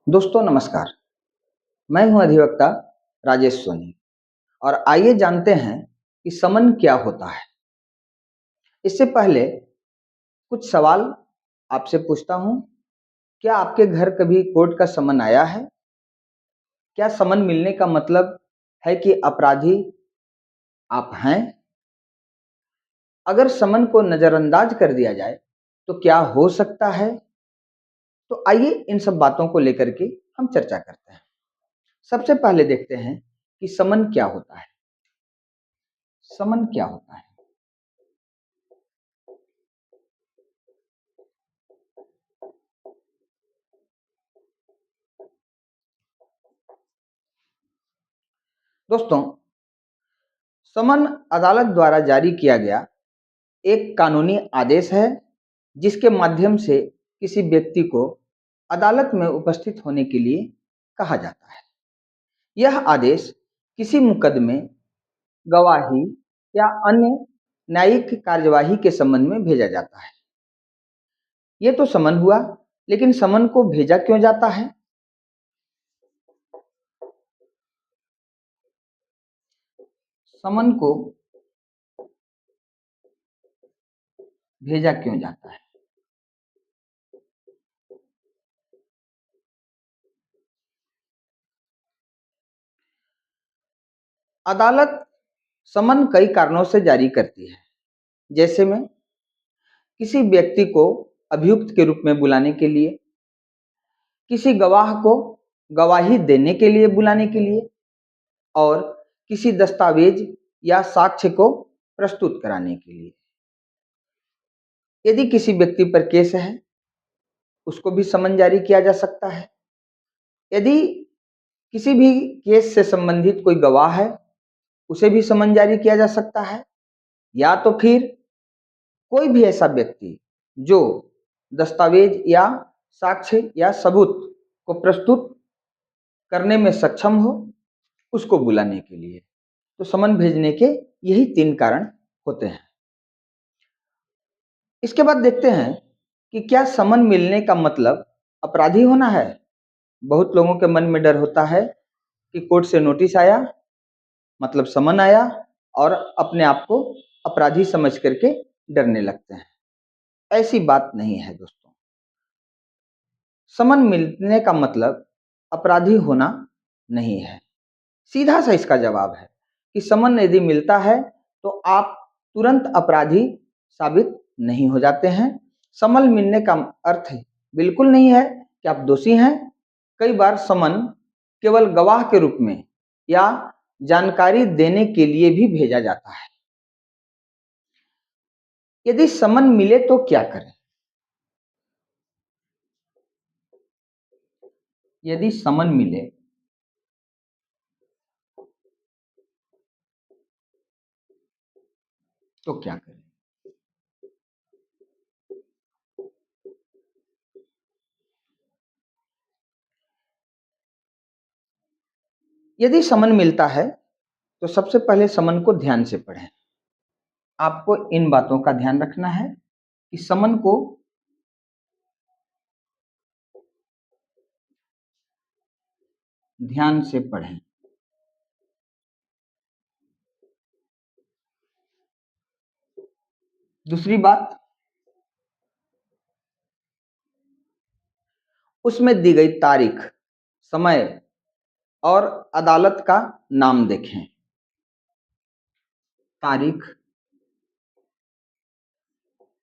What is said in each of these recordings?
दोस्तों नमस्कार। मैं हूं अधिवक्ता राजेश सोनी और आइए जानते हैं कि समन क्या होता है। इससे पहले कुछ सवाल आपसे पूछता हूं। क्या आपके घर कभी कोर्ट का समन आया है? क्या समन मिलने का मतलब है कि अपराधी आप हैं? अगर समन को नजरअंदाज कर दिया जाए तो क्या हो सकता है? तो आइए इन सब बातों को लेकर के हम चर्चा करते हैं। सबसे पहले देखते हैं कि समन क्या होता है। समन क्या होता है? दोस्तों, समन अदालत द्वारा जारी किया गया एक कानूनी आदेश है जिसके माध्यम से किसी व्यक्ति को अदालत में उपस्थित होने के लिए कहा जाता है। यह आदेश किसी मुकदमे, गवाही या अन्य न्यायिक कार्यवाही के संबंध में भेजा जाता है। ये तो समन हुआ, लेकिन समन को भेजा क्यों जाता है? समन को भेजा क्यों जाता है? अदालत समन कई कारणों से जारी करती है, जैसे में किसी व्यक्ति को अभियुक्त के रूप में बुलाने के लिए, किसी गवाह को गवाही देने के लिए बुलाने के लिए, और किसी दस्तावेज या साक्ष्य को प्रस्तुत कराने के लिए। यदि किसी व्यक्ति पर केस है, उसको भी समन जारी किया जा सकता है। यदि किसी भी केस से संबंधित कोई गवाह है, उसे भी समन जारी किया जा सकता है। या तो फिर कोई भी ऐसा व्यक्ति जो दस्तावेज या साक्ष्य या सबूत को प्रस्तुत करने में सक्षम हो, उसको बुलाने के लिए। तो समन भेजने के यही तीन कारण होते हैं। इसके बाद देखते हैं कि क्या समन मिलने का मतलब अपराधी होना है। बहुत लोगों के मन में डर होता है कि कोर्ट से नोटिस आया, मतलब समन आया, और अपने आप को अपराधी समझ करके डरने लगते हैं। ऐसी बात नहीं है दोस्तों। समन मिलने का मतलब अपराधी होना नहीं है। सीधा सा इसका जवाब है कि समन यदि मिलता है तो आप तुरंत अपराधी साबित नहीं हो जाते हैं। समन मिलने का अर्थ बिल्कुल नहीं है कि आप दोषी हैं। कई बार समन केवल गवाह के रूप में या जानकारी देने के लिए भी भेजा जाता है। यदि समन मिले तो क्या करें? यदि समन मिले तो क्या करें? यदि समन मिलता है तो सबसे पहले समन को ध्यान से पढ़ें। आपको इन बातों का ध्यान रखना है कि समन को ध्यान से पढ़ें। दूसरी बात, उसमें दी गई तारीख, समय और अदालत का नाम देखें। तारीख,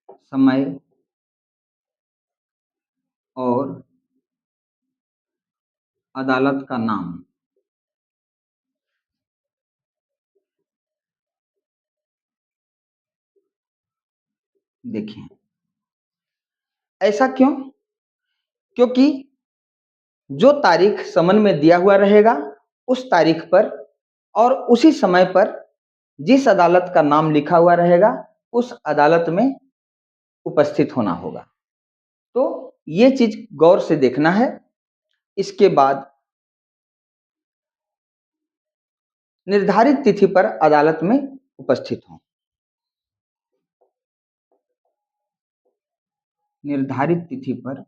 समय और अदालत का नाम देखें। ऐसा क्यों? क्योंकि जो तारीख समन में दिया हुआ रहेगा, उस तारीख पर और उसी समय पर जिस अदालत का नाम लिखा हुआ रहेगा, उस अदालत में उपस्थित होना होगा। तो ये चीज गौर से देखना है। इसके बाद निर्धारित तिथि पर अदालत में उपस्थित हों। निर्धारित तिथि पर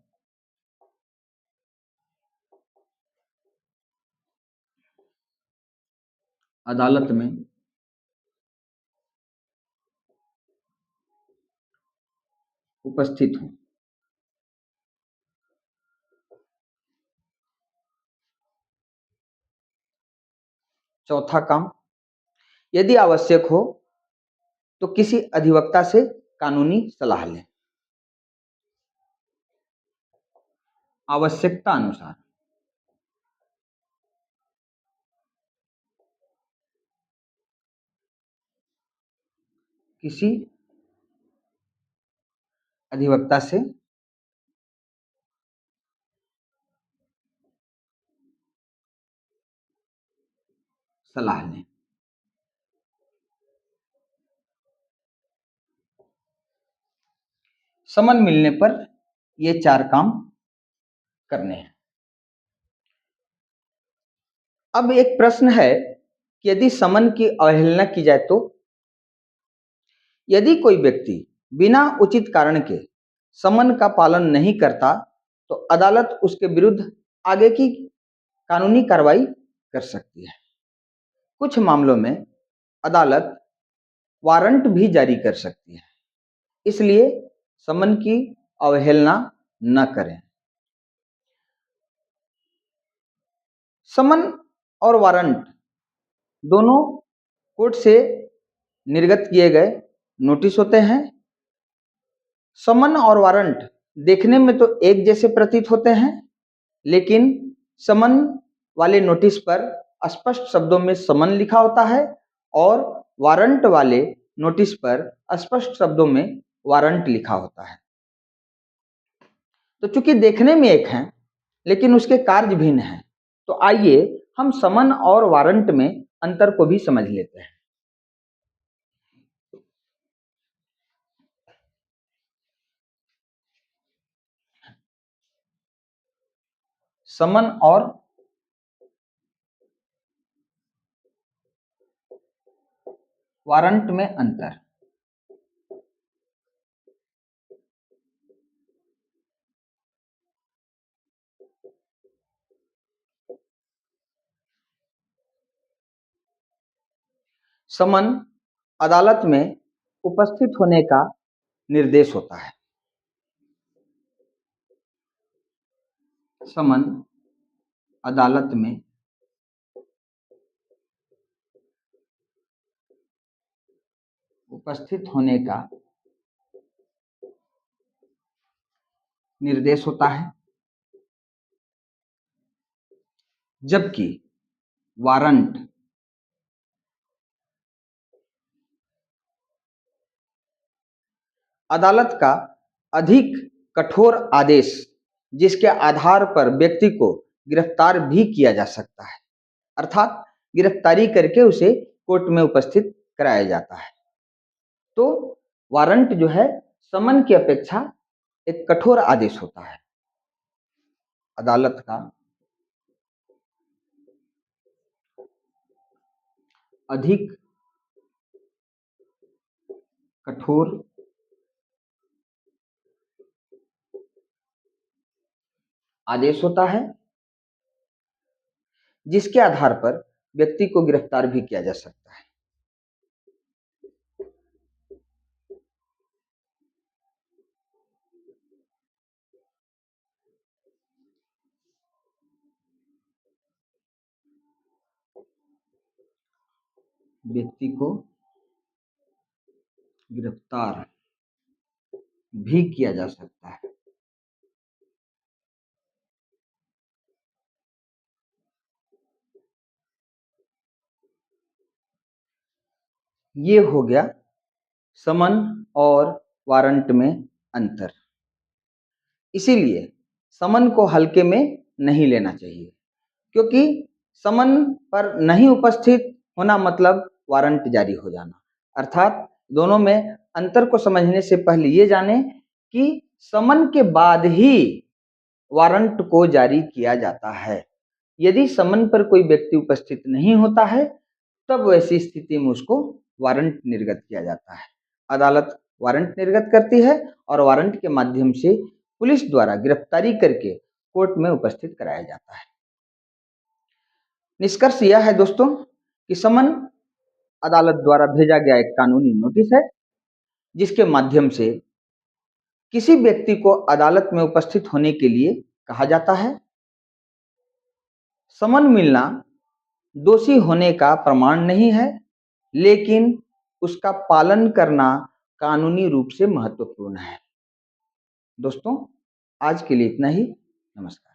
अदालत में उपस्थित हूं। चौथा काम, यदि आवश्यक हो तो किसी अधिवक्ता से कानूनी सलाह लें। आवश्यकता अनुसार किसी अधिवक्ता से सलाह लें। समन मिलने पर ये 4 काम करने हैं। अब एक प्रश्न है कि यदि समन की अवहेलना की जाए तो? यदि कोई व्यक्ति बिना उचित कारण के समन का पालन नहीं करता तो अदालत उसके विरुद्ध आगे की कानूनी कार्रवाई कर सकती है। कुछ मामलों में अदालत वारंट भी जारी कर सकती है, इसलिए समन की अवहेलना न करें। समन और वारंट दोनों कोर्ट से निर्गत किए गए नोटिस होते हैं। समन और वारंट देखने में तो एक जैसे प्रतीत होते हैं, लेकिन समन वाले नोटिस पर स्पष्ट शब्दों में समन लिखा होता है और वारंट वाले नोटिस पर स्पष्ट शब्दों में वारंट लिखा होता है। तो चूंकि देखने में एक हैं लेकिन उसके कार्य भिन्न हैं, तो आइए हम समन और वारंट में अंतर को भी समझ लेते हैं। समन और वारंट में अंतर। समन अदालत में उपस्थित होने का निर्देश होता है। समन अदालत में उपस्थित होने का निर्देश होता है, जबकि वारंट अदालत का अधिक कठोर आदेश जिसके आधार पर व्यक्ति को गिरफ्तार भी किया जा सकता है, अर्थात गिरफ्तारी करके उसे कोर्ट में उपस्थित कराया जाता है। तो वारंट जो है समन की अपेक्षा एक कठोर आदेश होता है। अदालत का अधिक कठोर आदेश होता है जिसके आधार पर व्यक्ति को गिरफ्तार भी किया जा सकता है। व्यक्ति को गिरफ्तार भी किया जा सकता है। ये हो गया समन और वारंट में अंतर। इसीलिए समन को हल्के में नहीं लेना चाहिए, क्योंकि समन पर नहीं उपस्थित होना मतलब वारंट जारी हो जाना। अर्थात दोनों में अंतर को समझने से पहले ये जाने कि समन के बाद ही वारंट को जारी किया जाता है। यदि समन पर कोई व्यक्ति उपस्थित नहीं होता है तब वैसी स्थिति में उसको वारंट निर्गत किया जाता है। अदालत वारंट निर्गत करती है और वारंट के माध्यम से पुलिस द्वारा गिरफ्तारी करके कोर्ट में उपस्थित कराया जाता है। निष्कर्ष यह है दोस्तों कि समन अदालत द्वारा भेजा गया एक कानूनी नोटिस है, जिसके माध्यम से किसी व्यक्ति को अदालत में उपस्थित होने के लिए कहा जाता है। समन मिलना दोषी होने का प्रमाण नहीं है, लेकिन उसका पालन करना कानूनी रूप से महत्वपूर्ण है। दोस्तों, आज के लिए इतना ही। नमस्कार।